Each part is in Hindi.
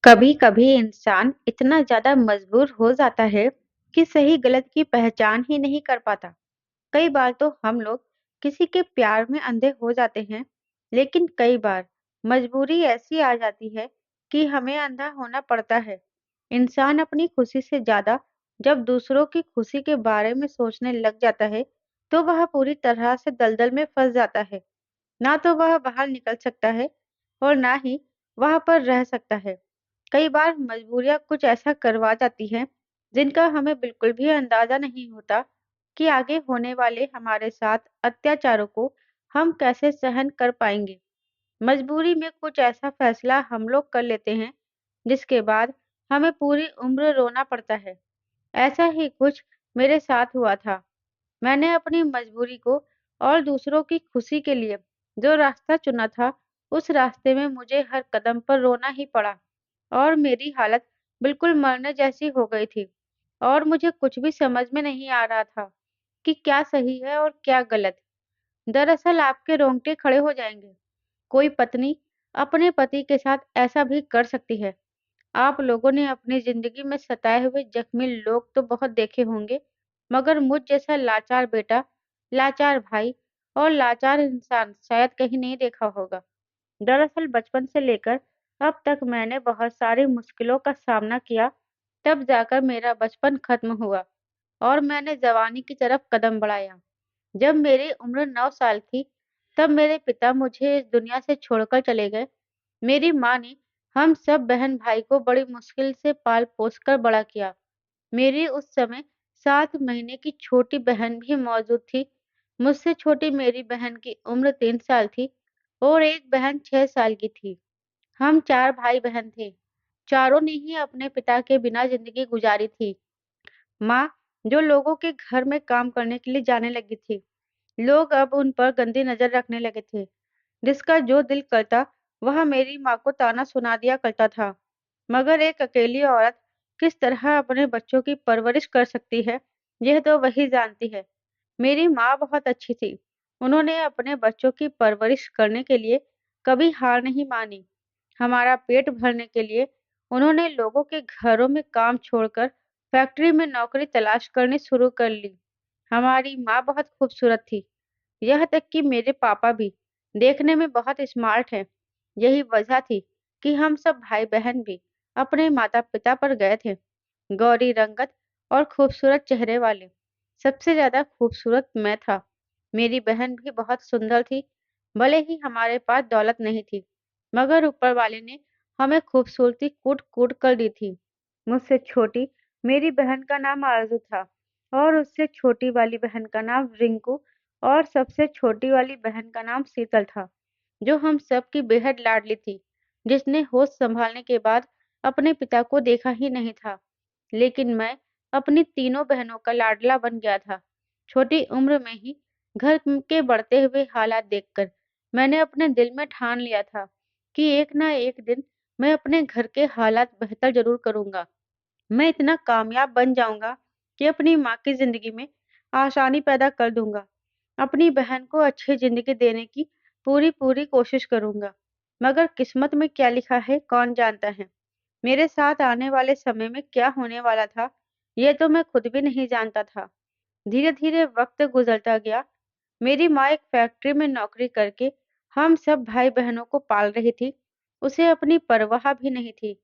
कभी-कभी इंसान इतना ज़्यादा मजबूर हो जाता है कि सही-गलत की पहचान ही नहीं कर पाता। कई बार तो हम लोग किसी के प्यार में अंधे हो जाते हैं, लेकिन कई बार मजबूरी ऐसी आ जाती है कि हमें अंधा होना पड़ता है। इंसान अपनी खुशी से ज़्यादा जब दूसरों की खुशी के बारे में सोचने लग जाता है, तो वह पूरी तरह से दलदल में फँस जाता है। ना तो वह बाहर निकल सकता है और ना ही वहाँ पर रह सकता है। कई बार मजबूरियाँ कुछ ऐसा करवा जाती हैं, जिनका हमें बिल्कुल भी अंदाज़ा नहीं होता कि आगे होने वाले हमारे साथ अत्याचारों को हम कैसे सहन कर पाएँगे। मजबूरी में कुछ ऐसा फैसला हम लोग कर लेते हैं, जिसके बाद हमें पूरी उम्र रोना पड़ता है। ऐसा ही कुछ मेरे साथ हुआ था। मैंने अपनी मजबूरी को और दूसरों की खुशी के लिए जो रास्ता चुना था, उस रास्ते में मुझे हर कदम पर रोना ही पड़ा और मेरी हालत बिल्कुल मरने जैसी हो गई थी और मुझे कुछ भी समझ में नहीं आ रहा था कि क्या सही है और क्या गलत। दरअसल आपके रोंगटे खड़े हो जाएंगे। कोई पत्नी अपने पति के साथ ऐसा भी कर सकती है। आप लोगों ने अपनी ज़िंदगी में सताए हुए ज़ख्मी लोग तो बहुत देखे होंगे, मगर मुझ जैसा लाचार बेटा, लाचार भाई और लाचार इंसान शायद कहीं नहीं देखा होगा। दरअसल बचपन से लेकर अब तक मैंने बहुत सारी मुश्किलों का सामना किया, तब जाकर मेरा बचपन खत्म हुआ और मैंने जवानी की तरफ कदम बढ़ाया। जब मेरी उम्र 9 साल थी, तब मेरे पिता मुझे इस दुनिया से छोड़कर चले गए। मेरी माँ ने हम सब बहन-भाई को बड़ी मुश्किल से पाल-पोस कर बड़ा किया। मेरी उस समय 7 महीने की छोटी बहन भी मौजूद थी। मुझसे छोटी मेरी बहन की उम्र 3 साल थी और एक बहन 6 साल की थी। हम 4 भाई-बहन थे। चारों ने ही अपने पिता के बिना ज़िंदगी गुज़ारी थी। माँ, जो लोगों के घर में काम करने के लिए जाने लगी थी, लोग अब उन पर गंदी नज़र रखने लगे थे। जिसका जो दिल करता, वह मेरी माँ को ताना सुना दिया करता था। मगर एक अकेली औरत किस तरह अपने बच्चों की परवरिश कर सकती है, यह तो वही जानती है। मेरी माँ बहुत अच्छी थी। उन्होंने अपने बच्चों की परवरिश करने के लिए कभी हार नहीं मानी। हमारा पेट भरने के लिए उन्होंने लोगों के घरों में काम छोड़कर फैक्ट्री में नौकरी तलाश करनी शुरू कर ली। हमारी माँ बहुत खूबसूरत थी। यहाँ तक कि मेरे पापा भी देखने में बहुत स्मार्ट हैं। यही वजह थी कि हम सब भाई-बहन भी अपने माता-पिता पर गए थे। गौरी रंगत और खूबसूरत चेहरे वाले। सबसे ज़्यादा खूबसूरत मैं था। मेरी बहन भी बहुत सुंदर थी। भले ही हमारे पास दौलत नहीं थी, मगर ऊपर वाले ने हमें खूबसूरती कूट-कूट कर दी थी। मुझसे छोटी मेरी बहन का नाम आरज़ू था और उससे छोटी वाली बहन का नाम रिंकू और सबसे छोटी वाली बहन का नाम शीतल था, जो हम सब की बेहद लाडली थी, जिसने होश संभालने के बाद अपने पिता को देखा ही नहीं था। लेकिन मैं अपनी तीनों बहनों का लाडला बन गया था। छोटी उम्र में ही घर के बढ़ते हुए हालात देखकर मैंने अपने दिल में ठान लिया था कि एक ना एक दिन मैं अपने घर के हालात बेहतर ज़रूर करूँगा। मैं इतना कामयाब बन जाऊँगा कि अपनी माँ की ज़िंदगी में आसानी पैदा कर दूँगा। अपनी बहन को अच्छी ज़िंदगी देने की पूरी-पूरी कोशिश करूँगा। मगर किस्मत में क्या लिखा है कौन जानता है। मेरे साथ आने वाले समय में क्या होने वाला था, ये तो मैं खुद भी नहीं जानता था। धीरे-धीरे वक़्त गुज़रता गया। मेरी माँ एक फैक्ट्री में नौकरी करके हम सब भाई-बहनों को पाल रही थी। उसे अपनी परवाह भी नहीं थी।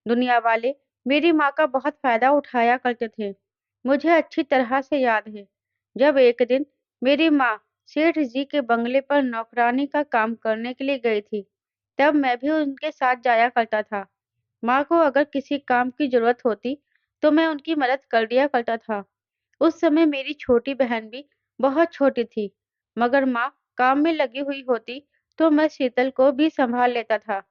दुनिया वाले मेरी माँ का बहुत फ़ायदा उठाया करते थे। मुझे अच्छी तरह से याद है, जब एक दिन मेरी माँ सेठ जी के बंगले पर नौकरानी का काम करने के लिए गई थी, तब मैं भी उनके साथ जाया करता था। माँ को अगर किसी काम की ज़रूरत होती, तो मैं उनकी मदद कर दिया करता था। उस समय मेरी छोटी बहन भी बहुत छोटी थी, मगर माँ काम में लगी हुई होती, तो मैं शीतल को भी सँभाल लेता था।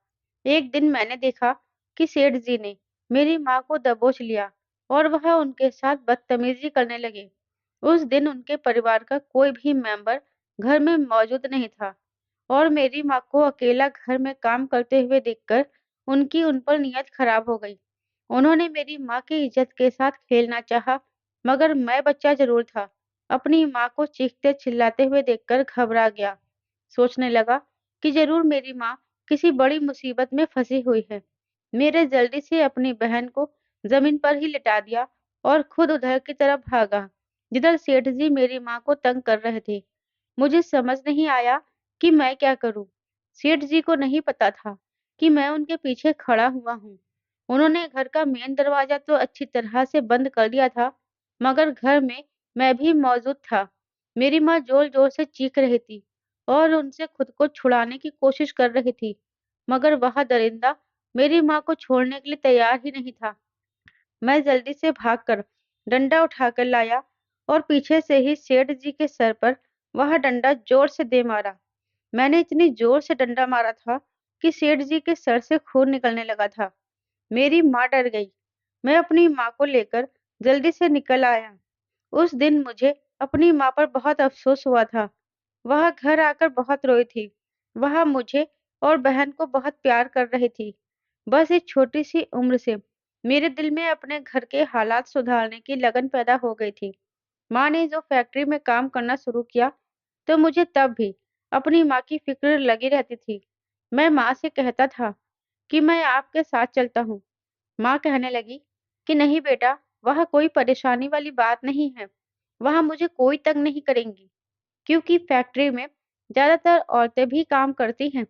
एक दिन मैंने देखा कि सेठ जी ने मेरी माँ को दबोच लिया और वह उनके साथ बदतमीजी करने लगे। उस दिन उनके परिवार का कोई भी मेंबर घर में मौजूद नहीं था और मेरी माँ को अकेला घर में काम करते हुए देखकर उनकी उन पर नीयत खराब हो गई। उन्होंने मेरी माँ की इज्जत के साथ खेलना चाहा, मगर मैं बच्चा ज़रूर था। अपनी माँ को चीखते-चिल्लाते हुए देखकर घबरा गया। सोचने लगा कि ज़रूर मेरी माँ किसी बड़ी मुसीबत में फँसी हुई है। मेरे जल्दी से अपनी बहन को जमीन पर ही लिटा दिया और खुद उधर की तरफ भागा, जिधर सेठ जी मेरी माँ को तंग कर रहे थे। मुझे समझ नहीं आया कि मैं क्या करूं। सेठ जी को नहीं पता था कि मैं उनके पीछे खड़ा हुआ हूँ। उन्होंने घर का मेन दरवाजा तो अच्छी तरह से बंद कर दिया था, मगर घर में मैं भी मौजूद था। मेरी माँ जोर-जोर से चीख रही थी और उनसे खुद को छुड़ाने की कोशिश कर रही थी, मगर वह दरिंदा मेरी माँ को छोड़ने के लिए तैयार ही नहीं था। मैं जल्दी से भागकर डंडा उठाकर लाया और पीछे से ही सेठ जी के सर पर वह डंडा जोर से दे मारा। मैंने इतनी जोर से डंडा मारा था कि सेठ जी के सर से खून निकलने लगा था। मेरी माँ डर गई। मैं अपनी माँ को लेकर जल्दी से निकल आया। उस दिन मुझे अपनी माँ पर बहुत अफ़सोस हुआ था। वह घर आकर बहुत रोई थी। वह मुझे और बहन को बहुत प्यार कर रही थी। बस एक छोटी-सी उम्र से मेरे दिल में अपने घर के हालात सुधारने की लगन पैदा हो गई थी। माँ ने जो फैक्ट्री में काम करना शुरू किया, तो मुझे तब भी अपनी माँ की फ़िक्र लगी रहती थी। मैं माँ से कहता था कि मैं आपके साथ चलता हूँ। माँ कहने लगी कि नहीं बेटा, वह कोई परेशानी वाली बात नहीं है। वहाँ मुझे कोई तंग नहीं करेंगी, क्योंकि फैक्ट्री में ज़्यादातर औरतें भी काम करती हैं।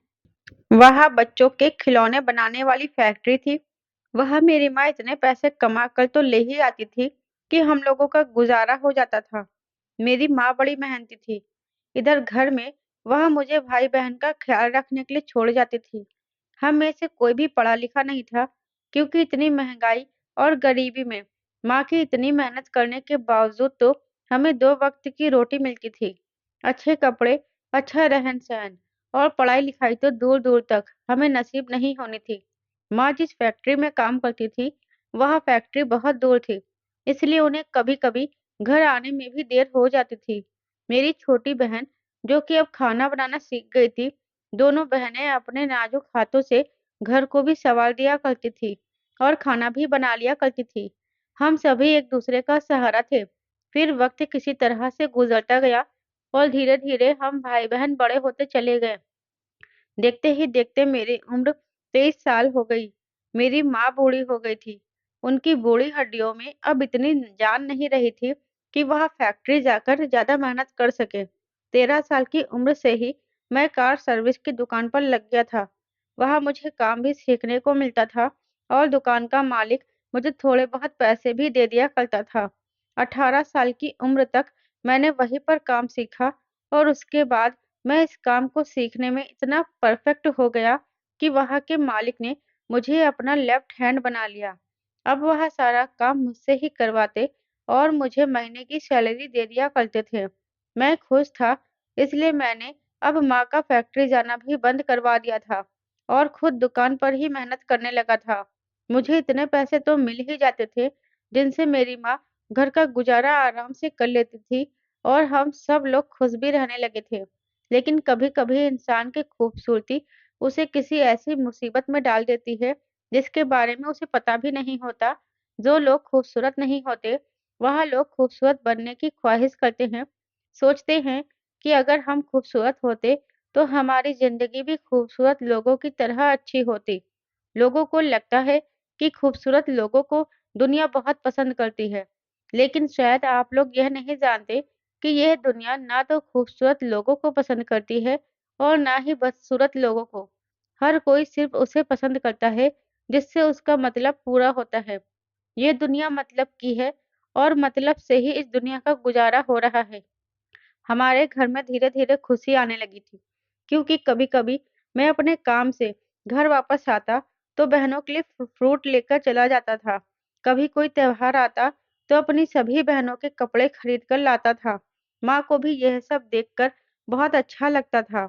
वह बच्चों के खिलौने बनाने वाली फैक्ट्री थी। वह मेरी माँ इतने पैसे कमा कर तो ले ही आती थी कि हम लोगों का गुजारा हो जाता था। मेरी माँ बड़ी मेहनती थी। इधर घर में वह मुझे भाई-बहन का ख्याल रखने के लिए छोड़ जाती थी। हम में से कोई भी पढ़ा लिखा नहीं था, क्योंकि इतनी महंगाई और गरीबी में माँ की इतनी मेहनत करने के बावजूद तो हमें 2 वक़्त की रोटी मिलती थी। अच्छे कपड़े, अच्छा रहन-सहन और पढ़ाई-लिखाई तो दूर-दूर तक हमें नसीब नहीं होनी थी। माँ जिस फैक्ट्री में काम करती थी, वह फैक्ट्री बहुत दूर थी, इसलिए उन्हें कभी-कभी घर आने में भी देर हो जाती थी। मेरी छोटी बहन, जो कि अब खाना बनाना सीख गई थी, दोनों बहनें अपने नाजुक हाथों से घर को भी सँवार दिया करती थी और खाना भी बना लिया करती थी। हम सभी एक-दूसरे का सहारा थे। फिर वक़्त किसी तरह से गुज़रता गया और धीरे-धीरे हम भाई-बहन बड़े होते चले गए। देखते ही देखते मेरी उम्र 23 साल हो गई। मेरी माँ बूढ़ी हो गई थी। उनकी बूढ़ी हड्डियों में अब इतनी जान नहीं रही थी कि वह फैक्ट्री जाकर ज़्यादा मेहनत कर सके। 13 साल की उम्र से ही मैं कार सर्विस की दुकान पर लग गया था। वहाँ मुझे काम भी सीखने को मिलता था और दुकान का मालिक मुझे थोड़े बहुत पैसे भी दे दिया करता था। 18 साल की उम्र तक मैंने वहीं पर काम सीखा और उसके बाद मैं इस काम को सीखने में इतना परफेक्ट हो गया कि वहाँ के मालिक ने मुझे अपना लेफ्ट हैंड बना लिया। अब वह सारा काम मुझसे ही करवाते और मुझे महीने की सैलरी दे दिया करते थे। मैं खुश था, इसलिए मैंने अब माँ का फैक्ट्री जाना भी बंद करवा दिया था और खुद दुकान पर ही मेहनत करने लगा था। मुझे इतने पैसे तो मिल ही जाते थे, जिनसे मेरी माँ घर का गुजारा आराम से कर लेती थी और हम सब लोग खुश भी रहने लगे थे। लेकिन कभी-कभी इंसान की खूबसूरती उसे किसी ऐसी मुसीबत में डाल देती है, जिसके बारे में उसे पता भी नहीं होता। जो लोग खूबसूरत नहीं होते, वह लोग खूबसूरत बनने की ख्वाहिश करते हैं। सोचते हैं कि अगर हम खूबसूरत होते, तो हमारी ज़िंदगी भी खूबसूरत लोगों की तरह अच्छी होती। लोगों को लगता है कि खूबसूरत लोगों को दुनिया बहुत पसंद करती है, लेकिन शायद आप लोग यह नहीं जानते कि यह दुनिया ना तो खूबसूरत लोगों को पसंद करती है और ना ही बदसूरत लोगों को। हर कोई सिर्फ उसे पसंद करता है जिससे उसका मतलब पूरा होता है। ये दुनिया मतलब की है और मतलब से ही इस दुनिया का गुजारा हो रहा है। हमारे घर में धीरे-धीरे खुशी आने लगी थी, क्योंकि कभी-कभी मैं अपने काम से घर वापस आता, तो बहनों के लिए फ्रूट लेकर चला जाता था। कभी कोई त्योहार आता, तो अपनी सभी बहनों के कपड़े खरीद कर लाता था। माँ को भी यह सब देखकर बहुत अच्छा लगता था।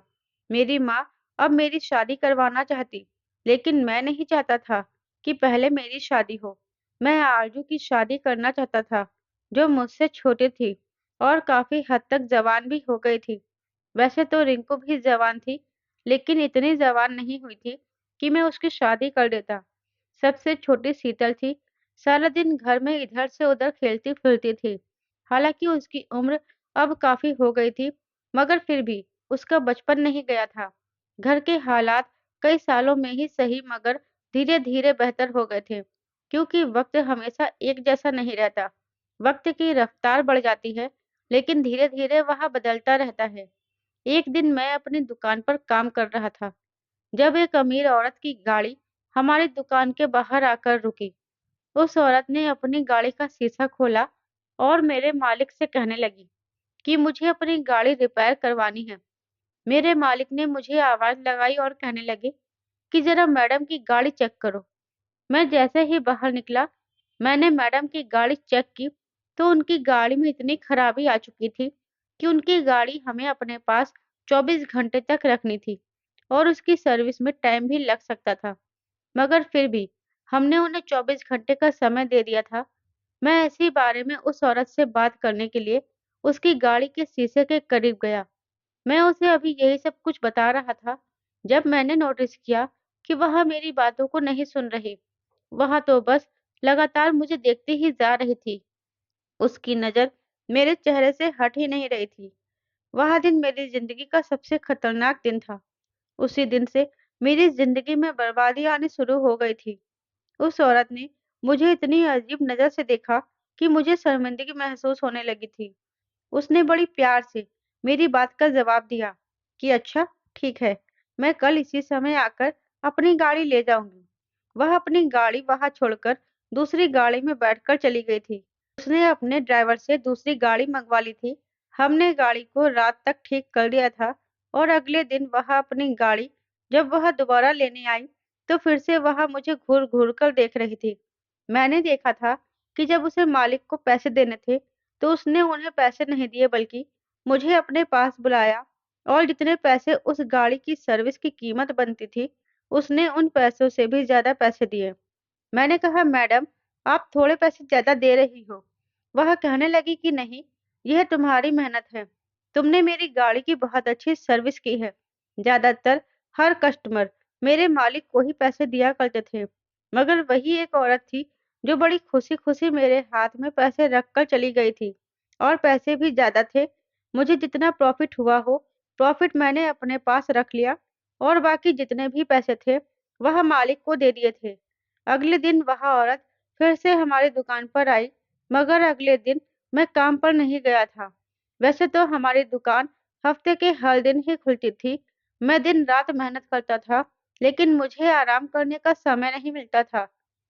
मेरी माँ अब मेरी शादी करवाना चाहती, लेकिन मैं नहीं चाहता था कि पहले मेरी शादी हो। मैं आरज़ू की शादी करना चाहता था, जो मुझसे छोटी थी और काफ़ी हद तक जवान भी हो गई थी। वैसे तो रिंकू भी जवान थी, लेकिन इतनी जवान नहीं हुई थी कि मैं उसकी शादी कर देता। सबसे छोटी शीतल थी, सारा दिन घर में इधर से उधर खेलती-फिरती थी। हालाँकि उसकी उम्र अब काफ़ी हो गई थी, मगर फिर भी उसका बचपन नहीं गया था। घर के हालात कई सालों में ही सही मगर धीरे-धीरे बेहतर हो गए थे, क्योंकि वक़्त हमेशा एक जैसा नहीं रहता। वक़्त की रफ़्तार बढ़ जाती है, लेकिन धीरे-धीरे वह बदलता रहता है। एक दिन मैं अपनी दुकान पर काम कर रहा था, जब एक अमीर औरत की गाड़ी हमारी दुकान के बाहर आकर रुकी। उस औरत ने अपनी गाड़ी का शीशा खोला और मेरे मालिक से कहने लगी कि मुझे अपनी गाड़ी रिपेयर करवानी है। मेरे मालिक ने मुझे आवाज़ लगाई और कहने लगे कि ज़रा मैडम की गाड़ी चेक करो। मैं जैसे ही बाहर निकला, मैंने मैडम की गाड़ी चेक की, तो उनकी गाड़ी में इतनी खराबी आ चुकी थी कि उनकी गाड़ी हमें अपने पास 24 घंटे तक रखनी थी और उसकी सर्विस में टाइम भी लग सकता था। मगर फिर भी हमने उन्हें 24 घंटे का समय दे दिया था। मैं इसी बारे में उस औरत से बात करने के लिए उसकी गाड़ी के शीशे के करीब गया। मैं उसे अभी यही सब कुछ बता रहा था, जब मैंने नोटिस किया कि वह मेरी बातों को नहीं सुन रही। वह तो बस लगातार मुझे देखती ही जा रही थी। उसकी नज़र मेरे चेहरे से हट ही नहीं रही थी। वह दिन मेरी ज़िंदगी का सबसे खतरनाक दिन था। उसी दिन से मेरी ज़िंदगी में बर्बादी आनी शुरू हो गई थी। उस औरत ने मुझे इतनी अजीब नज़र से देखा कि मुझे शर्मिंदगी महसूस होने लगी थी। उसने बड़ी प्यार से मेरी बात का जवाब दिया कि अच्छा, ठीक है, मैं कल इसी समय आकर अपनी गाड़ी ले जाऊंगी। वह अपनी गाड़ी वहां छोड़कर दूसरी गाड़ी में बैठकर चली गई थी। उसने अपने ड्राइवर से दूसरी गाड़ी मंगवा ली थी। हमने गाड़ी को रात तक ठीक कर दिया था और अगले दिन वह अपनी गाड़ी जब वह दोबारा लेने आई, तो फिर से वह मुझे घूर-घूर कर देख रही थी। मैंने देखा था कि जब उसे मालिक को पैसे देने थे, तो उसने उन्हें पैसे नहीं दिए बल्कि मुझे अपने पास बुलाया और जितने पैसे उस गाड़ी की सर्विस की कीमत बनती थी, उसने उन पैसों से भी ज़्यादा पैसे दिए। मैंने कहा, मैडम, आप थोड़े पैसे ज़्यादा दे रही हो। वह कहने लगी कि नहीं, यह तुम्हारी मेहनत है। तुमने मेरी गाड़ी की बहुत अच्छी सर्विस की है। ज़्यादातर हर कस्टमर मेरे मालिक को ही पैसे दिया करते थे, मगर वही एक औरत थी जो बड़ी खुशी-खुशी मेरे हाथ में पैसे रखकर चली गई थी और पैसे भी ज़्यादा थे। मुझे जितना प्रॉफ़िट हुआ हो, प्रॉफ़िट मैंने अपने पास रख लिया और बाकी जितने भी पैसे थे, वह मालिक को दे दिए थे। अगले दिन वह औरत फिर से हमारी दुकान पर आई, मगर अगले दिन मैं काम पर नहीं गया था। वैसे तो हमारी दुकान हफ्ते के हर दिन ही खुलती थी। मैं दिन-रात मेहनत करता था, लेकिन मुझे आराम करने का समय नहीं मिलता था।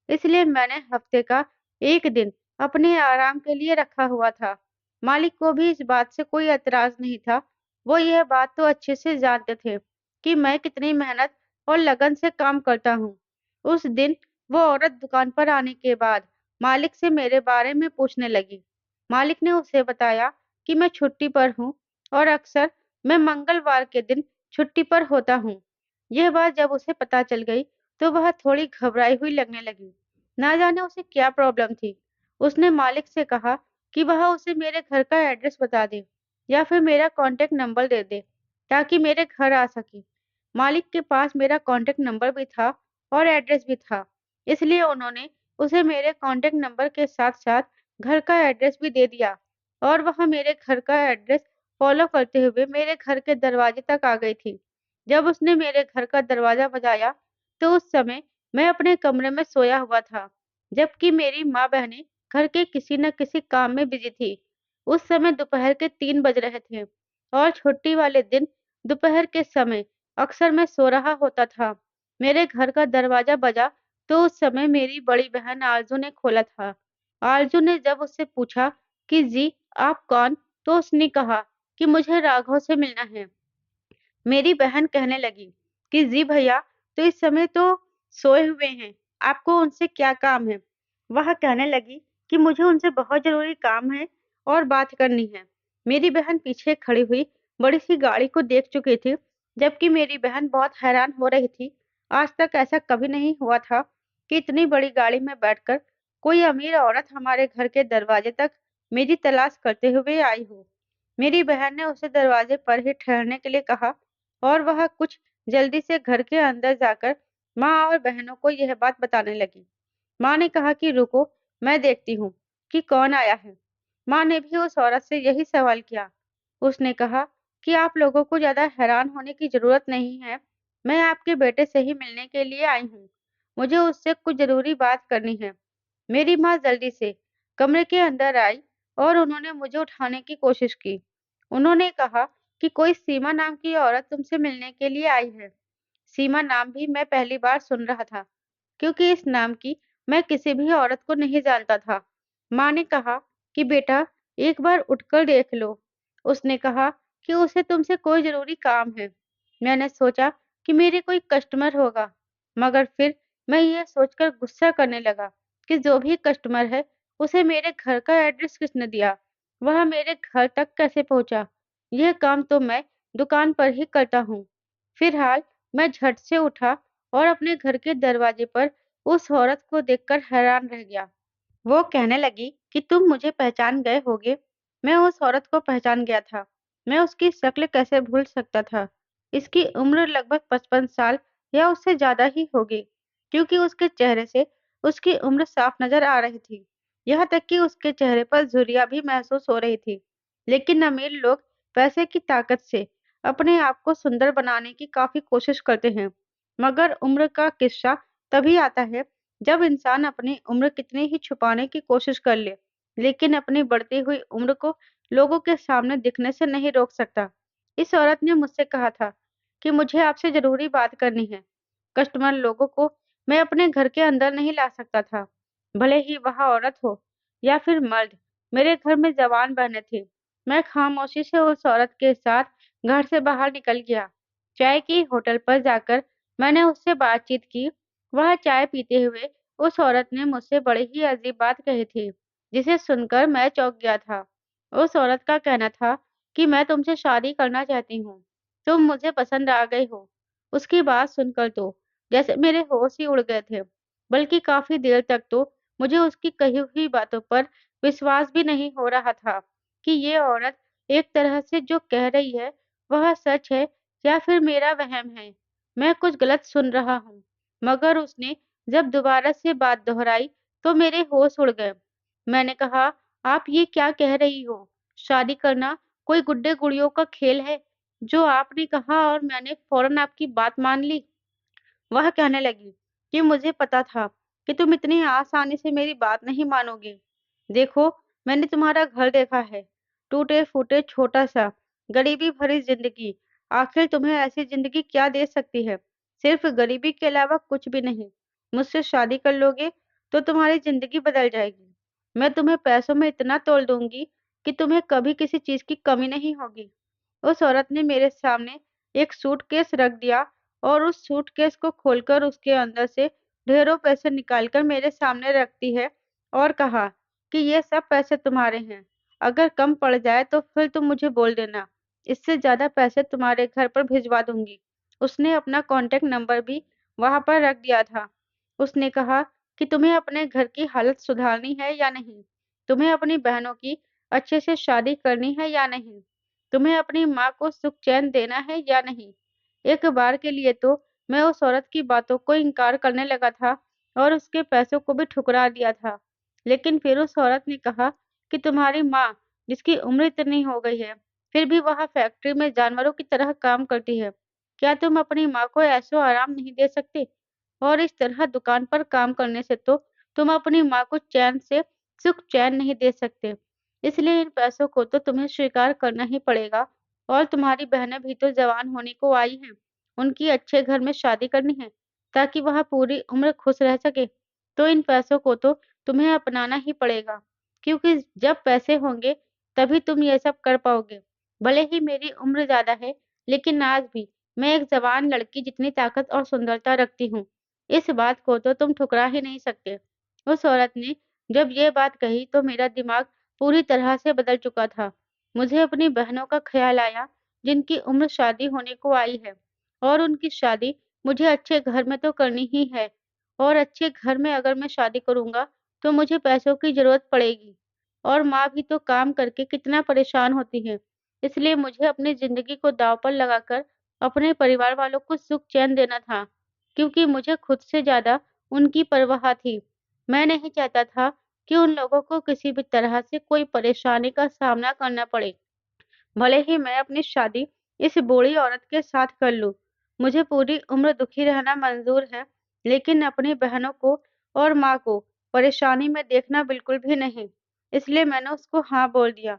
इसलिए मैंने हफ्ते का 1 दिन अपने आराम के लिए रखा हुआ था। मालिक को भी इस बात से कोई ऐतराज़ नहीं था। वो यह बात तो अच्छे से जानते थे कि मैं कितनी मेहनत और लगन से काम करता हूँ। उस दिन वो औरत दुकान पर आने के बाद मालिक से मेरे बारे में पूछने लगी। मालिक ने उसे बताया कि मैं छुट्टी पर हूँ और अक्सर मैं मंगलवार के दिन छुट्टी पर होता हूँ। यह बात जब उसे पता चल गई, तो वह थोड़ी घबराई हुई लगने लगी। ना जाने उसे क्या प्रॉब्लम थी। उसने मालिक से कहा कि वह उसे मेरे घर का एड्रेस बता दे या फिर मेरा कॉन्टैक्ट नंबर दे दे, ताकि मेरे घर आ सके। मालिक के पास मेरा कॉन्टैक्ट नंबर भी था और एड्रेस भी था, इसलिए उन्होंने उसे मेरे कॉन्टैक्ट नंबर के साथ-साथ घर का एड्रेस भी दे दिया और वह मेरे घर का एड्रेस फ़ॉलो करते हुए मेरे घर के दरवाजे तक आ गई थी। जब उसने मेरे घर का दरवाज़ा बजाया, तो उस समय मैं अपने कमरे में सोया हुआ था, जबकि मेरी माँ-बहनें घर के किसी न किसी काम में बिज़ी थी। उस समय दोपहर के 3 बज रहे थे और छुट्टी वाले दिन दोपहर के समय अक्सर मैं सो रहा होता था। मेरे घर का दरवाज़ा बजा, तो उस समय मेरी बड़ी बहन आरज़ू ने खोला था। आरज़ू ने जब उससे पूछा कि जी, आप कौन? तो उसने कहा कि मुझे राघव से मिलना है। मेरी बहन कहने लगी कि जी भैया तो इस समय तो सोए हुए हैं, आपको उनसे क्या काम है? वह कहने लगी कि मुझे उनसे बहुत ज़रूरी काम है और बात करनी है। मेरी बहन पीछे खड़ी हुई बड़ी-सी गाड़ी को देख चुकी थी, जबकि मेरी बहन बहुत हैरान हो रही थी। आज तक ऐसा कभी नहीं हुआ था कि इतनी बड़ी गाड़ी में बैठकर कोई अमीर औरत हमारे घर के दरवाजे तक मेरी तलाश करते हुए आई हो। मेरी बहन ने उसे दरवाजे पर ही ठहरने के लिए कहा और वह कुछ जल्दी से घर के अंदर जाकर माँ और बहनों को यह बात बताने लगी। माँ ने कहा कि रुको, मैं देखती हूँ कि कौन आया है। माँ ने भी उस औरत से यही सवाल किया। उसने कहा कि आप लोगों को ज़्यादा हैरान होने की ज़रूरत नहीं है। मैं आपके बेटे से ही मिलने के लिए आई हूँ। मुझे उससे कुछ ज़रूरी बात करनी है। मेरी माँ जल्दी से कमरे के अंदर आई और उन्होंने मुझे उठाने की कोशिश की। उन्होंने कहा कि कोई सीमा नाम की औरत तुमसे मिलने के लिए आई है। सीमा नाम भी मैं पहली बार सुन रहा था, क्योंकि इस नाम की मैं किसी भी औरत को नहीं जानता था। माँ ने कहा कि बेटा, एक बार उठकर देख लो। उसने कहा कि उसे तुमसे कोई ज़रूरी काम है। मैंने सोचा कि मेरे कोई कस्टमर होगा, मगर फिर मैं यह सोचकर गुस्सा करने लगा कि जो भी कस्टमर है, उसे मेरे घर का एड्रेस किसने दिया? वह मेरे घर तक कैसे पहुँचा? यह काम तो मैं दुकान पर ही करता हूँ। फिलहाल मैं झट से उठा और अपने घर के दरवाजे पर उस औरत को देखकर हैरान रह गया। वो कहने लगी कि तुम मुझे पहचान गए होगे। मैं उस औरत को पहचान गया था। मैं उसकी शक्ल कैसे भूल सकता था? इसकी उम्र लगभग 55 साल या उससे ज़्यादा ही होगी, क्योंकि उसके चेहरे से उसकी उम्र साफ नज़र आ रही थी। यहाँ तक कि उसके चेहरे पर झुर्रियाँ भी महसूस हो रही थी। लेकिन अमीर लोग पैसे की ताकत से अपने आप को सुंदर बनाने की काफ़ी कोशिश करते हैं। मगर उम्र का किस्सा तभी आता है जब इंसान अपनी उम्र कितनी ही छुपाने की कोशिश कर ले, लेकिन अपनी बढ़ती हुई उम्र को लोगों के सामने दिखने से नहीं रोक सकता। इस औरत ने मुझसे कहा था कि मुझे आपसे ज़रूरी बात करनी है। कस्टमर लोगों को मैं अपने घर के अंदर नहीं ला सकता था, भले ही वह औरत हो या फिर मर्द। मेरे घर में जवान बहनें थीं। मैं खामोशी से उस औरत के साथ घर से बाहर निकल गया। चाय की होटल पर जाकर मैंने उससे बातचीत की। वह चाय पीते हुए उस औरत ने मुझसे बड़ी ही अजीब बात कही थी, जिसे सुनकर मैं चौंक गया था। उस औरत का कहना था कि मैं तुमसे शादी करना चाहती हूँ। तुम मुझे पसंद आ गई हो। उसकी बात सुनकर तो जैसे मेरे होश ही उड़ गए थे। बल्कि काफ़ी देर तक तो मुझे उसकी कही हुई बातों पर विश्वास भी नहीं हो रहा था कि ये औरत एक तरह से जो कह रही है, वह सच है या फिर मेरा वहम है। मैं कुछ गलत सुन रहा हूँ। मगर उसने जब दोबारा से बात दोहराई, तो मेरे होश उड़ गए। मैंने कहा, "आप ये क्या कह रही हो? शादी करना कोई गुड्डे-गुड़ियों का खेल है?" जो आपने कहा और मैंने फ़ौरन आपकी बात मान ली। वह कहने लगी कि मुझे पता था कि तुम इतनी आसानी से मेरी बात नहीं मानोगे। देखो, मैंने तुम्हारा घर देखा है, टूटे-फूटे छोटा-सा, गरीबी भरी ज़िंदगी। आखिर तुम्हें ऐसी ज़िंदगी क्या दे सकती है? सिर्फ़ गरीबी के अलावा कुछ भी नहीं। मुझसे शादी कर लोगे, तो तुम्हारी ज़िंदगी बदल जाएगी। मैं तुम्हें पैसों में इतना तोल दूँगी कि तुम्हें कभी किसी चीज़ की कमी नहीं होगी। उस औरत ने मेरे सामने एक सूटकेस रख दिया और उस सूटकेस को खोलकर उसके अंदर से ढेरों पैसे निकालकर मेरे सामने रखती है और कहा कि ये सब पैसे तुम्हारे हैं। अगर कम पड़ जाए तो फिर तुम मुझे बोल देना। इससे ज़्यादा पैसे तुम्हारे घर पर भिजवा दूँगी। उसने अपना कॉन्टैक्ट नंबर भी वहाँ पर रख दिया था। उसने कहा कि तुम्हें अपने घर की हालत सुधारनी है या नहीं? तुम्हें अपनी बहनों की अच्छे से शादी करनी है या नहीं? तुम्हें अपनी माँ को सुख-चैन देना है या नहीं? एक बार के लिए तो मैं उस औरत की बातों को इनकार करने लगा था और उसके पैसों को भी ठुकरा दिया था। लेकिन फिर उस औरत ने कहा कि तुम्हारी माँ, जिसकी उम्र इतनी हो गई है, फिर भी वह फैक्ट्री में जानवरों की तरह काम करती है। क्या तुम अपनी माँ को ऐशो-आराम नहीं दे सकते? और इस तरह दुकान पर काम करने से तो तुम अपनी माँ को चैन से सुख-चैन नहीं दे सकते। इसलिए इन पैसों को तो तुम्हें स्वीकार करना ही पड़ेगा और तुम्हारी बहनें भी तो जवान होने को आई हैं। उनकी अच्छे घर में शादी करनी है, ताकि वह पूरी उम्र खुश रह सके। तो इन पैसों को तो तुम्हें अपनाना ही पड़ेगा, क्योंकि जब पैसे होंगे, तभी तुम ये सब कर पाओगे। भले ही मेरी उम्र ज़्यादा है, लेकिन आज भी मैं एक जवान लड़की जितनी ताकत और सुंदरता रखती हूँ। इस बात को तो तुम ठुकरा ही नहीं सकते। उस औरत ने जब ये बात कही तो मेरा दिमाग पूरी तरह से बदल चुका था। मुझे अपनी बहनों का ख़्याल आया, जिनकी उम्र शादी होने को आई है और उनकी शादी मुझे अच्छे घर में तो करनी ही है और अच्छे घर में अगर मैं शादी करूँगा, तो मुझे पैसों की ज़रूरत पड़ेगी और माँ भी तो काम करके कितना परेशान होती है। इसलिए मुझे अपनी ज़िंदगी को दाँव पर लगाकर अपने परिवार वालों को सुख-चैन देना था, क्योंकि मुझे खुद से ज़्यादा उनकी परवाह थी। मैं नहीं चाहता था कि उन लोगों को किसी भी तरह से कोई परेशानी का सामना करना पड़े। भले ही मैं अपनी शादी इस बूढ़ी औरत के साथ कर लूँ। मुझे पूरी उम्र दुखी रहना मंज़ूर है, लेकिन अपनी बहनों को और माँ को परेशानी में देखना बिल्कुल भी नहीं। इसलिए मैंने उसको हाँ बोल दिया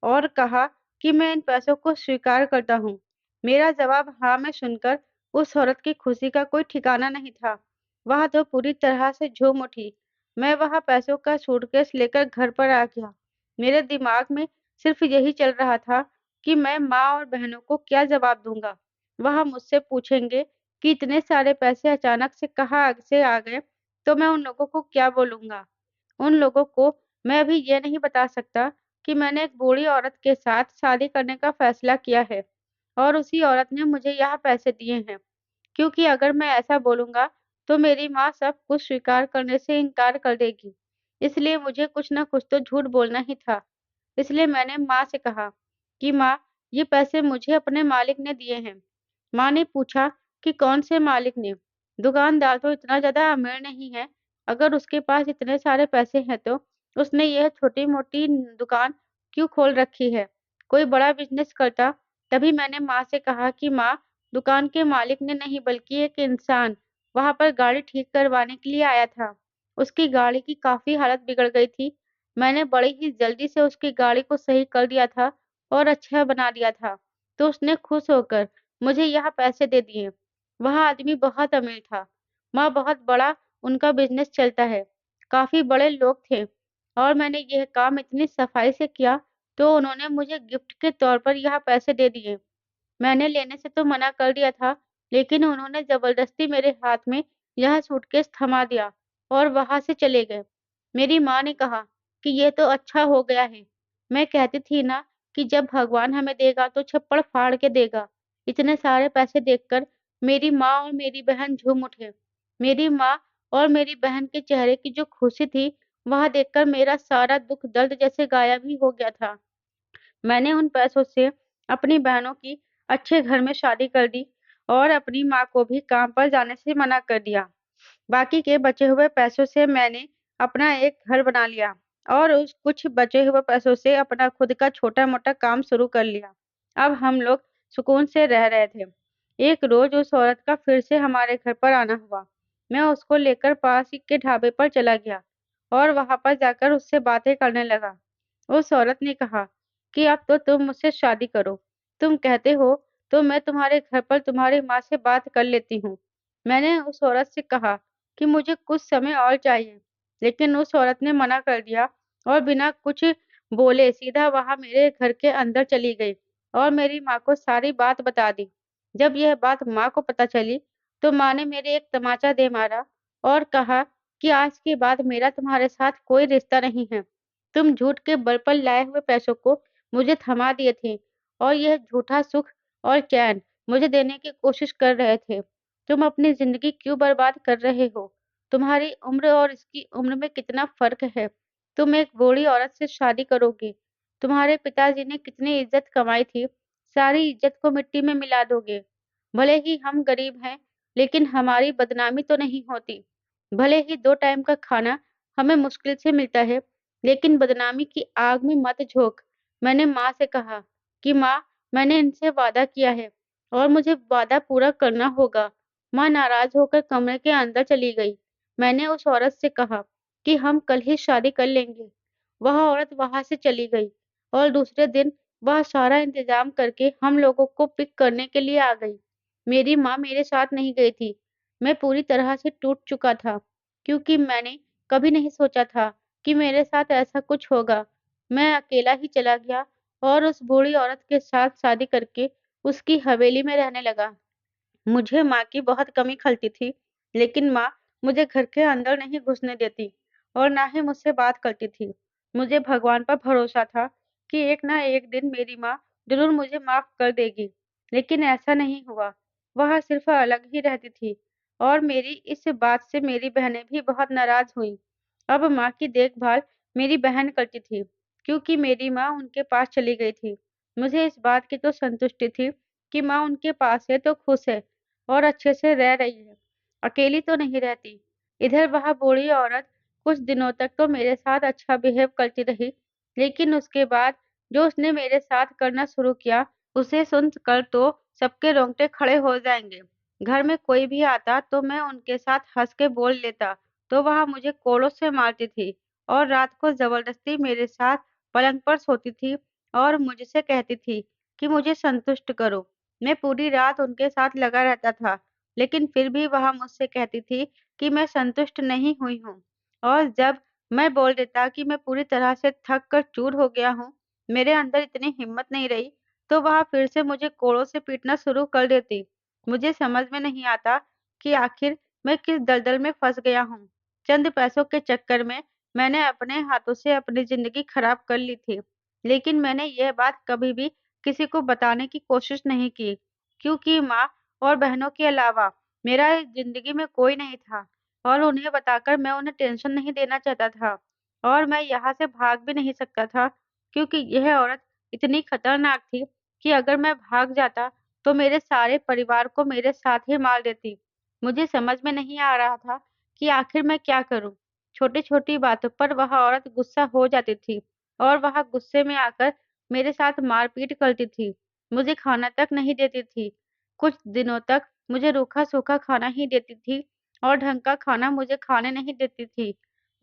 और कहा कि मैं इन पैसों को स्वीकार करता हूँ। मेरा जवाब हाँ में सुनकर उस औरत की खुशी का कोई ठिकाना नहीं था। वह तो पूरी तरह से झूम उठी। मैं वहाँ पैसों का सूटकेस लेकर घर पर आ गया। मेरे दिमाग में सिर्फ यही चल रहा था कि मैं माँ और बहनों को क्या जवाब दूंगा। वह मुझसे पूछेंगे कि इतने सारे पैसे अचानक से कहाँ से आ गए, तो मैं उन लोगों को क्या बोलूँगा? उन लोगों को मैं अभी ये नहीं बता सकता कि मैंने एक बूढ़ी औरत के साथ शादी करने का फैसला किया है और उसी औरत ने मुझे यह पैसे दिए हैं। क्योंकि अगर मैं ऐसा बोलूँगा, तो मेरी माँ सब कुछ स्वीकार करने से इनकार कर देगी। इसलिए मुझे कुछ न कुछ तो झूठ बोलना ही था। इसलिए मैंने माँ से कहा कि माँ, ये पैसे मुझे अपने मालिक ने दिए हैं। माँ ने पूछा कि कौन से मालिक ने? दुकानदार तो इतना ज़्यादा अमीर नहीं है। अगर उसके पास इतने सारे पैसे हैं तो उसने यह छोटी-मोटी दुकान क्यों खोल रखी है? कोई बड़ा बिज़नेस करता। तभी मैंने माँ से कहा कि माँ, दुकान के मालिक ने नहीं बल्कि एक इंसान वहाँ पर गाड़ी ठीक करवाने के लिए आया था। उसकी गाड़ी की काफ़ी हालत बिगड़ गई थी। मैंने बड़ी ही जल्दी से उसकी गाड़ी को सही कर दिया था और अच्छा बना दिया था। तो उसने खुश होकर मुझे यह पैसे दे दिए। वह आदमी बहुत अमीर था। वहाँ बहुत बड़ा उनका बिज़नेस चलता है। काफ़ी बड़े लोग थे और मैंने यह काम इतनी सफाई से किया, तो उन्होंने मुझे गिफ्ट के तौर पर यह पैसे दे दिए। मैंने लेने से तो मना कर दिया था, लेकिन उन्होंने ज़बरदस्ती मेरे हाथ में यह सूटकेस थमा दिया और वहाँ से चले गए। मेरी माँ ने कहा कि ये तो अच्छा हो गया है। मैं कहती थी ना कि जब भगवान हमें देगा तो छप्पड़ फाड़ के देगा। इतने सारे पैसे देखकर मेरी माँ और मेरी बहन झूम उठे। मेरी माँ और मेरी बहन के चेहरे की जो खुशी थी, वह देखकर मेरा सारा दुःख दर्द जैसे गायब ही हो गया था। मैंने उन पैसों से अपनी बहनों की अच्छे घर में शादी कर दी और अपनी माँ को भी काम पर जाने से मना कर दिया। बाकी के बचे हुए पैसों से मैंने अपना एक घर बना लिया और उस कुछ बचे हुए पैसों से अपना खुद का छोटा-मोटा काम शुरू कर लिया। अब हम लोग सुकून से रह रहे थे। एक रोज़ उस औरत का फिर से हमारे घर पर आना हुआ। मैं उसको लेकर पास ही के ढाबे पर चला गया और वहाँ पर जाकर उससे बातें करने लगा। उस औरत ने कहा कि अब तो तुम मुझसे शादी करो। तुम कहते हो तो मैं तुम्हारे घर पर तुम्हारी माँ से बात कर लेती हूँ। मैंने उस औरत से कहा कि मुझे कुछ समय और चाहिए, लेकिन उस औरत ने मना कर दिया और बिना कुछ बोले सीधा वहाँ मेरे घर के अंदर चली गई और मेरी माँ को सारी बात बता दी। जब यह बात माँ को पता चली, तो माँ ने मेरे एक तमाचा दे मारा और कहा कि आज के बाद मेरा तुम्हारे साथ कोई रिश्ता नहीं है। तुम झूठ के बल पर लाए हुए पैसों को मुझे थमा दिए थे और यह झूठा सुख और चैन मुझे देने की कोशिश कर रहे थे। तुम अपनी ज़िंदगी क्यों बर्बाद कर रहे हो? तुम्हारी उम्र और इसकी उम्र में कितना फ़र्क है? तुम एक बूढ़ी औरत से शादी करोगे। तुम्हारे पिताजी ने कितनी इज़्ज़त कमाई थी, सारी इज़्ज़त को मिट्टी में मिला दोगे। भले ही हम गरीब हैं, लेकिन हमारी बदनामी तो नहीं होती। भले ही 2 टाइम का खाना हमें मुश्किल से मिलता है, लेकिन बदनामी की आग में मत झोंक। मैंने माँ से कहा कि माँ, मैंने इनसे वादा किया है और मुझे वादा पूरा करना होगा। माँ नाराज़ होकर कमरे के अंदर चली गई। मैंने उस औरत से कहा कि हम कल ही शादी कर लेंगे। वह औरत वहाँ से चली गई और दूसरे दिन वह सारा इंतज़ाम करके हम लोगों को पिक करने के लिए आ गई। मेरी माँ मेरे साथ नहीं गई थी। मैं पूरी तरह से टूट चुका था, क्योंकि मैंने कभी नहीं सोचा था कि मेरे साथ ऐसा कुछ होगा। मैं अकेला ही चला गया और उस बूढ़ी औरत के साथ शादी करके उसकी हवेली में रहने लगा। मुझे माँ की बहुत कमी खलती थी, लेकिन माँ मुझे घर के अंदर नहीं घुसने देती और ना ही मुझसे बात करती थी। मुझे भगवान पर भरोसा था कि एक ना एक दिन मेरी माँ ज़रूर मुझे माफ़ कर देगी, लेकिन ऐसा नहीं हुआ। वह सिर्फ़ अलग ही रहती थी और मेरी इस बात से मेरी बहनें भी बहुत नाराज़ हुईं। अब माँ की देखभाल मेरी बहन करती थी, क्योंकि मेरी माँ उनके पास चली गई थी। मुझे इस बात की तो संतुष्टि थी कि माँ उनके पास है तो खुश है और अच्छे से रह रही है, अकेली तो नहीं रहती। इधर वह बूढ़ी औरत कुछ दिनों तक तो मेरे साथ अच्छा बिहेव करती रही, लेकिन उसके बाद जो उसने मेरे साथ करना शुरू किया, उसे सुनकर तो सबके रोंगटे खड़े हो जाएँगे। घर में कोई भी आता तो मैं उनके साथ हँस के बोल लेता, तो वह मुझे कोड़ों से मारती थी और रात को ज़बरदस्ती मेरे साथ पलंग पर सोती थी और मुझसे कहती थी कि मुझे संतुष्ट करो। मैं पूरी रात उनके साथ लगा रहता था, लेकिन फिर भी वह मुझसे कहती थी कि मैं संतुष्ट नहीं हुई हूँ। और जब मैं बोल देता कि मैं पूरी तरह से थक कर चूर हो गया हूँ, मेरे अंदर इतनी हिम्मत नहीं रही, तो वह फिर से मुझे कोड़ों से पीटना शुरू कर देती। मुझे समझ में नहीं आता कि आखिर मैं किस दलदल में फँस गया हूँ। चंद पैसों के चक्कर में मैंने अपने हाथों से अपनी ज़िंदगी खराब कर ली थी, लेकिन मैंने यह बात कभी भी किसी को बताने की कोशिश नहीं की, क्योंकि माँ और बहनों के अलावा मेरा इस ज़िंदगी में कोई नहीं था और उन्हें बताकर मैं उन्हें टेंशन नहीं देना चाहता था और मैं यहाँ से भाग भी नहीं सकता था, क्योंकि यह औरत इतनी खतरनाक थी कि अगर मैं भाग जाता तो मेरे सारे परिवार को मेरे साथ ही मार देती। मुझे समझ में नहीं आ रहा था कि आखिर मैं क्या करूँ? छोटी-छोटी बातों पर वह औरत गुस्सा हो जाती थी और वह गुस्से में आकर मेरे साथ मारपीट करती थी। मुझे खाना तक नहीं देती थी। कुछ दिनों तक मुझे रूखा-सूखा खाना ही देती थी और ढंग का खाना मुझे खाने नहीं देती थी।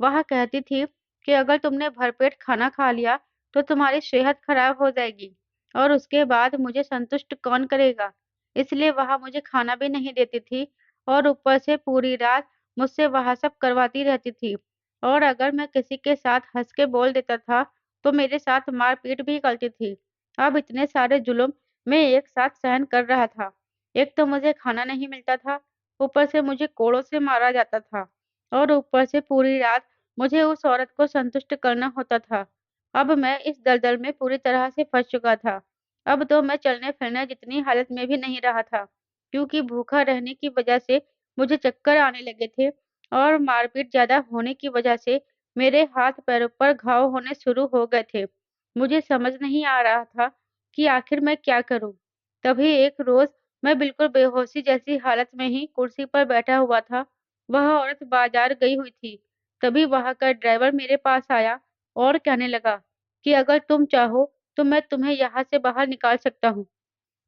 वह कहती थी कि अगर तुमने भरपेट खाना खा लिया, तो तुम्हारी सेहत खराब हो जाएगी। और उसके बाद मुझे संतुष्ट कौन करेगा? इसलिए वह मुझे खाना भी नहीं देती थी और ऊपर से पूरी रात मुझसे वह सब करवाती रहती थी। और अगर मैं किसी के साथ हँस के बोल देता था, तो मेरे साथ मार-पीट भी करती थी। अब इतने सारे जुल्म मैं एक साथ सहन कर रहा था। एक तो मुझे खाना नहीं मिलता था, ऊपर से मुझे कोड़ों से मारा जाता था और ऊपर से पूरी रात मुझे उस औरत को संतुष्ट करना होता था। अब मैं इस दलदल में पूरी तरह से फँस चुका था। अब तो मैं चलने-फिरने जितनी हालत में भी नहीं रहा था, क्योंकि भूखा रहने की वजह से मुझे चक्कर आने लगे थे और मारपीट ज़्यादा होने की वजह से मेरे हाथ-पैरों पर घाव होने शुरू हो गए थे। मुझे समझ नहीं आ रहा था कि आखिर मैं क्या करूँ? तभी एक रोज़ मैं बिल्कुल बेहोशी जैसी हालत में ही कुर्सी पर बैठा हुआ था। वह औरत बाज़ार गई हुई थी। तभी वहाँ का ड्राइवर मेरे पास आया और कहने लगा कि अगर तुम चाहो तो मैं तुम्हें यहाँ से बाहर निकाल सकता हूँ।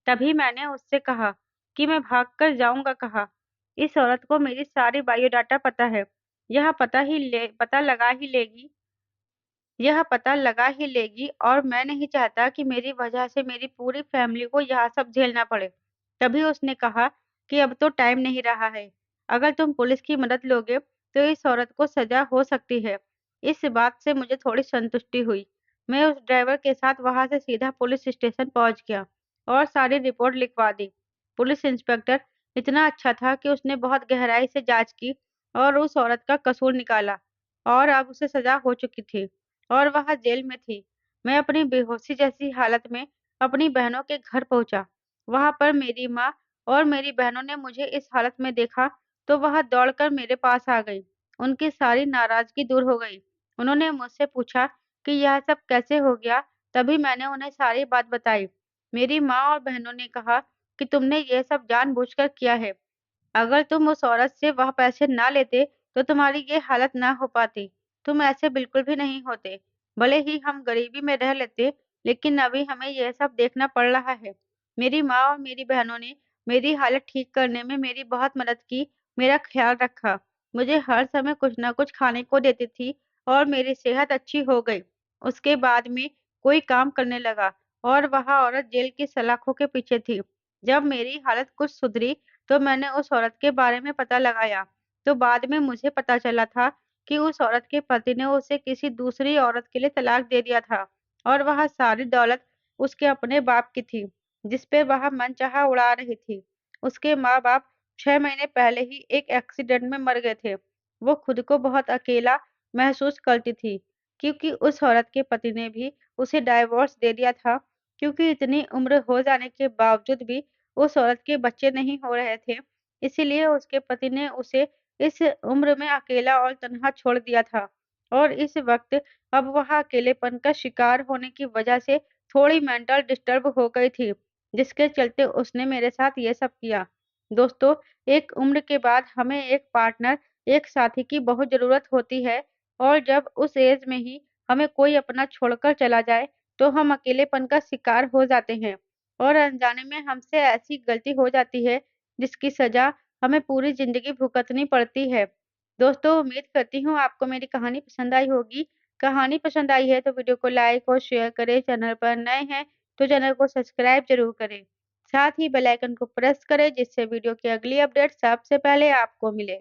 तभी मैंने उससे कहा कि मैं भागकर जाऊँगा कहाँ? इस औरत को मेरी सारी बायोडाटा पता है। यह पता लगा ही लेगी यह पता लगा ही लेगी और मैं नहीं चाहता कि मेरी वजह से मेरी पूरी फैमिली को यह सब झेलना पड़े। तभी उसने कहा कि अब तो टाइम नहीं रहा है। अगर तुम पुलिस की मदद लोगे तो इस औरत को सज़ा हो सकती है। इस बात से मुझे थोड़ी संतुष्टि हुई। मैं उस ड्राइवर के साथ वहाँ से सीधा पुलिस स्टेशन पहुँच गया और सारी रिपोर्ट लिखवा दी। पुलिस इंस्पेक्टर इतना अच्छा था कि उसने बहुत गहराई से जाँच की और उस औरत का कसूर निकाला और अब उसे सज़ा हो चुकी थी। और वह जेल में थी। मैं अपनी बेहोशी जैसी हालत में अपनी बहनों के घर पहुँचा। वहाँ पर मेरी माँ और मेरी बहनों ने मुझे इस हालत में देखा, तो वह दौड़कर मेरे पास आ गई। उनकी सारी नाराज़गी दूर हो गई। उन्होंने मुझसे पूछा कि यह सब कैसे हो गया? तभी मैंने उन्हें सारी बात बताई। मेरी माँ और बहनों ने कहा कि तुमने ये सब जानबूझकर किया है। अगर तुम उस औरत से वह पैसे ना लेते, तो तुम्हारी ये हालत ना हो पाती। तुम ऐसे बिल्कुल भी नहीं होते। भले ही हम गरीबी में रह लेते, लेकिन अभी हमें यह सब देखना पड़ रहा है। मेरी माँ और मेरी बहनों ने मेरी हालत ठीक करने में मेरी बहुत मदद की, मेरा ख्याल रखा। मुझे हर समय कुछ न कुछ खाने को देती थी और मेरी सेहत अच्छी हो गई। उसके बाद में कोई काम करने लगा और वह औरत जेल की सलाखों के पीछे थी। जब मेरी हालत कुछ सुधरी, तो मैंने उस औरत के बारे में पता लगाया, तो बाद में मुझे पता चला था कि उस औरत के पति ने उसे किसी दूसरी औरत के लिए तलाक दे दिया था और वह सारी दौलत उसके अपने बाप की थी, जिस पे वह मनचाहा उड़ा रही थी। उसके माँ-बाप 6 महीने पहले ही एक एक्सीडेंट में मर गए थे। वो खुद को बहुत अकेला महसूस करती थी, क्योंकि उस औरत के पति ने भी उसे डाइवोर्स दे दिया था, क्योंकि इतनी उम्र हो जाने के बावजूद भी उस औरत के बच्चे नहीं हो रहे थे, इसीलिए उसके पति ने उसे इस उम्र में अकेला और तन्हा छोड़ दिया था और इस वक़्त अब वह अकेलेपन का शिकार होने की वजह से थोड़ी मेंटल डिस्टर्ब हो गई थी, जिसके चलते उसने मेरे साथ ये सब किया। दोस्तों, एक उम्र के बाद हमें एक पार्टनर, एक साथी की बहुत ज़रूरत होती है और जब उस एज में ही हमें कोई अपना छोड़कर चला जाए, तो हम अकेलेपन का शिकार हो जाते हैं। और अनजाने में हमसे ऐसी गलती हो जाती है, जिसकी सजा हमें पूरी जिंदगी भुगतनी पड़ती है। दोस्तों, उम्मीद करती हूँ आपको मेरी कहानी पसंद आई होगी। कहानी पसंद आई है तो वीडियो को लाइक और शेयर करें। चैनल पर नए हैं तो चैनल को सब्सक्राइब जरूर करें। साथ ही बेल आइकन को प्रेस करें जिससे वीडियो की अगली अपडेट सबसे पहले आपको मिले।